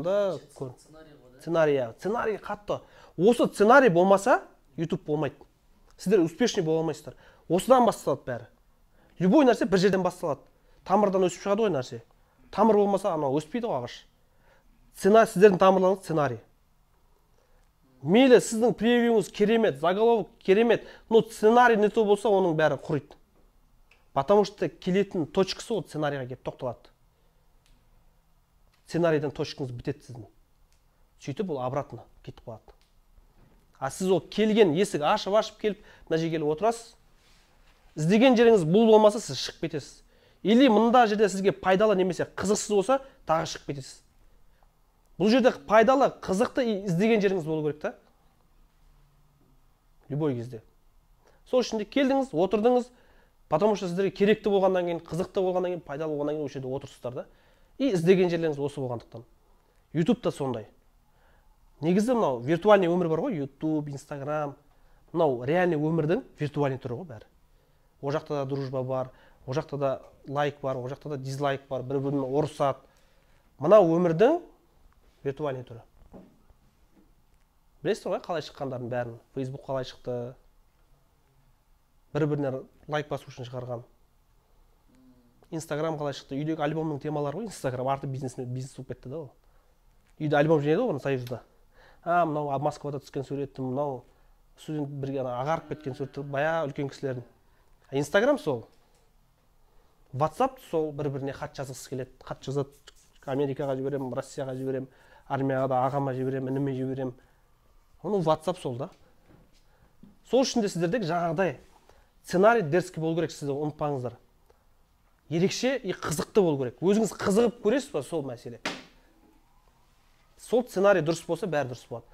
Сценарий қатты. Осы сценарий болмаса, YouTube болмайды. Сіздер успешный бола алмайсыздар. Осыдан басталады бәрі. Любой нәрсе бір жерден басталады. Тамырдан өсіп шығады ғой нәрсе. Тамыр болмаса, анау өспейді ғой ағаш. Сіздердің тамырларыңыз сценарий. Мейлі сіздің превьюіңіз керемет, заголовок керемет, но сценарий не то болса, оның бәрі құриды. Потому что келетін точкасы ол сценарийға келіп тоқталады. Сценарийден точкаңыз бітеді сіздің. Сөйтіп ол обратно кетіп қалады. А сіз ол келген есік ашып келіп, мына жерге келіп отырасыз. Іздеген жеріңіз бұл болмаса, сіз шығып кетесіз. Или мында жерде сізге пайдалы немесе қызықсыз болса, тағы шығып кетесіз. Бұл жерде пайдалы, қызықты іздеген жеріңіз болу керек та. Любой кезде. Сол үшін де келдіңіз, отырдыңыз, потому что сіздерге керекті болғаннан кейін, қызықты болғаннан кейін, пайдалы болғаннан кейін осы жерде отырсыздар да. И іздеген жерлеріңіз осы болғандықтан. YouTube та сондай. Негізі мынау виртуальный өмір бар ғой, YouTube, Instagram. Мынау реальный өмірдің виртуальный түрі ғой бәрі. О жақта да дружба бар, о жақта да лайк бар, о жақта да дизлайк бар, бір-біріне ұрысады. Мынау өмірдің виртуальный түрі. Білесіздер ғой қалай шыққандардың бәрін? Facebook қалай шықты? Бір-біріне лайк басу үшін шығарған. Instagram қалай шықты? Үйдегі альбомның темалары ғой, Instagram арты бизнес болып кетті да ол. Үйде альбом жинайды ғой, Союзда. Мынау Москвада түскен суреттім, мынау студент бірге ағарып кеткен суретті, бая үлкен кісілердің. Instagram сол. WhatsApp сол бір-біріне хат жазғысы келеді. Хат жазады, Америкаға жіберем, Россияға жіберем, армияға да ағама жіберем, ініме жіберем. Оның WhatsApp сол да. Сол үшін де сіздердегі жаңағыдай сценарий дерзкий болу керек, сіздер ұмытпаңыздар. Ерекше и қызықты болу керек. Өзіңіз қызығып көресіз ба, сол мәселе. Сол сценарий дұрыс болса, бәрі дұрыс болады.